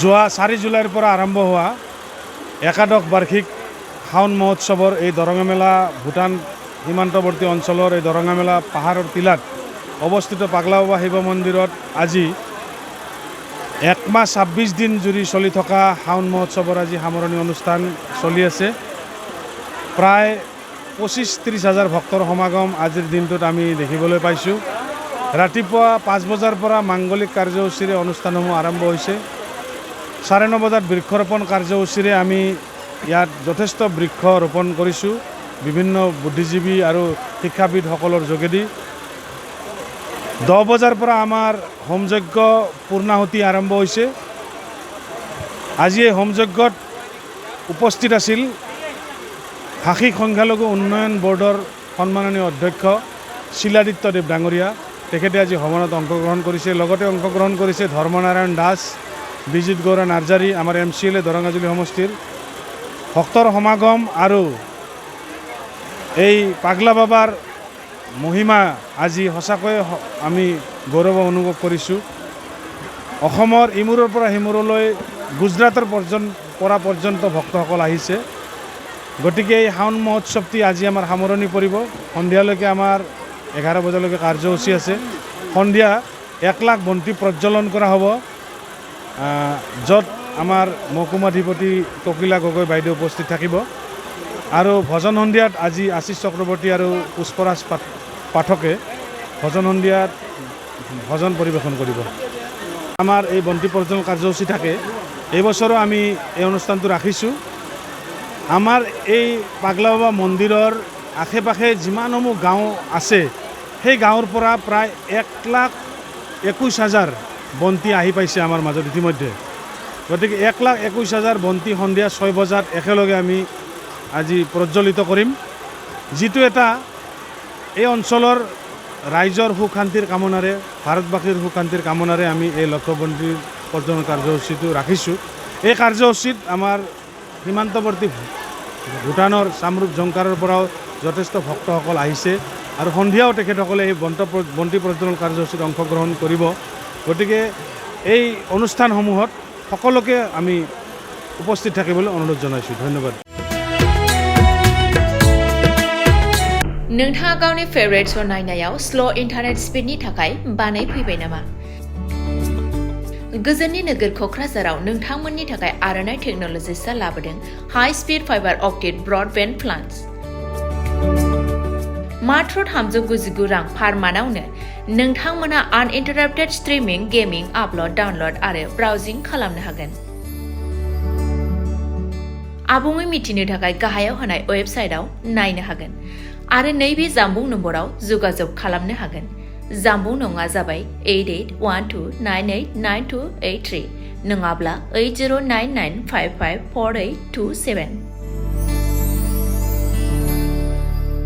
যোৱা 4 জুলাইৰ পৰা আৰম্ভ হোৱা একাদশ বাৰ্ষিক শাওন মহোৎসৱৰ এই দৰঙা মেলা ভূটান সীমান্তৱৰ্তী অঞ্চলৰ এই দৰঙা মেলা পাহাৰৰ টিলাত অৱস্থিত পাগলা বাবা শিৱ মন্দিৰত আজি 1 মাহ 26 দিন জুৰি চলি থকা শাওন মহোৎসৱৰ আজি সামৰণি অনুষ্ঠান চলি আছে। প্ৰায় 25-30 হাজাৰ ভক্তৰ সমাগম আজিৰ দিনটোত আমি দেখিবলৈ পাইছোঁ। ৰাতিপুৱা 5 বজাৰ পৰা মাংগলিক কাৰ্যসূচীৰে অনুষ্ঠানসমূহ আৰম্ভ হৈছে। 9:30 বজাত বৃক্ষৰোপণ কাৰ্যসূচীৰে আমি ইয়াত যথেষ্ট বৃক্ষ ৰোপণ কৰিছোঁ বিভিন্ন বুদ্ধিজীৱী আৰু শিক্ষাবিদসকলৰ যোগেদি। 10 বজাৰ পৰা আমাৰ হোমযজ্ঞ পূৰ্ণাহুতি আৰম্ভ হৈছে। আজি এই হোমযজ্ঞত উপস্থিত আছিল ভাষিক সংখ্যালঘু উন্নয়ন বৰ্ডৰ সন্মাননীয় অধ্যক্ষ শিলাদিত্য দেৱ ডাঙৰীয়া। তেখেতে আজি ভ্ৰমণত অংশগ্ৰহণ কৰিছে। লগতে অংশগ্ৰহণ কৰিছে ধৰ্মনাৰায়ণ দাস, বিজিত গৌৰা নাৰ্জাৰী, আমাৰ MCLA দৰঙাজুলি সমষ্টিৰ। ভক্তৰ সমাগম আৰু এই পাগলা বাবাৰ মহিমা আজি সঁচাকৈয়ে আমি গৌৰৱ অনুভৱ কৰিছোঁ। অসমৰ ইমূৰৰ পৰা সিমূৰলৈ গুজৰাটৰ পৰা পৰ্যন্ত ভক্তসকল আহিছে। গতিকে এই শাওন মহোৎসৱটি আজি আমাৰ সামৰণি পৰিব। সন্ধিয়ালৈকে আমাৰ 11 বজালৈকে কাৰ্যসূচী আছে। সন্ধিয়া 1 লাখ বন্তি প্ৰজ্বলন কৰা হ'ব, য'ত আমাৰ মহকুমাধিপতি ককিলা গগৈ বাইদেউ উপস্থিত থাকিব। আৰু ভজন সন্ধিয়াত আজি আশীষ চক্ৰৱৰ্তী আৰু পুষ্পৰাজ পাঠকে ভজন সন্ধিয়াত ভজন পৰিৱেশন কৰিব। আমাৰ এই বন্তি প্ৰজ্বলন কাৰ্যসূচী থাকে। এইবছৰো আমি এই অনুষ্ঠানটো ৰাখিছোঁ। আমাৰ এই পাগলা বাবা মন্দিৰৰ আশে পাশে যিমানসমূহ গাঁও আছে সেই গাঁৱৰ পৰা প্ৰায় 1,21,000 বন্তি আহি পাইছে আমাৰ মাজত ইতিমধ্যে। গতিকে 1,21,000 বন্তি সন্ধিয়া 6 বজাত একেলগে আমি আজি প্ৰজ্বলিত কৰিম, যিটো এটা এই অঞ্চলৰ ৰাইজৰ সুখ শান্তিৰ কামনাৰে, ভাৰতবাসীৰ সুখ শান্তিৰ কামনাৰে আমি এই লক্ষ্য বন্তি প্ৰজ্বলন কাৰ্যসূচীটো ৰাখিছোঁ। এই কাৰ্যসূচীত আমাৰ সীমান্তৱৰ্তী ভূটানৰ চামৰূপ জংকাৰৰ পৰাও যথেষ্ট ভক্তসকল আহিছে আৰু সন্ধিয়াও তেখেতসকলে এই বন্তি প্ৰজ্বলন কাৰ্যসূচীত অংশগ্ৰহণ কৰিব। গতিকে এই অনুষ্ঠানসমূহত সকলোকে আমি উপস্থিত থাকিবলৈ অনুৰোধ জনাইছোঁ। ধন্যবাদ। नोंथाङा गावनि फेभरेट श' नायनायाव स्ल' इन्टारनेट स्पिडनि थाखाय बानायफैबाय नामा? गोजोननि नोगोर क'क्राझाराव नोंथांमोननि थाखाय आर'नाइ टेक्न'लजिसआ लाबोदों high speed fibre optic broadband plans. मात्र 399 रां पार मान्थआवनो नोंथांमोना आनइन्टाराप्टेड स्ट्रिमिं, गेमिं, आपल'ड, डाउनल'ड आरो ब्राउजिं खालामनो हागोन। आबुङै मिथिनो थाखाय गाहायाव होनाय वेबसाइटआव नायनो हागोन आरो नैबे जामबुं नम्बराव जगाजग खालामनो हागोन। जामबुं नङा जाबाय 8812989283 नङाब्ला 8099554827।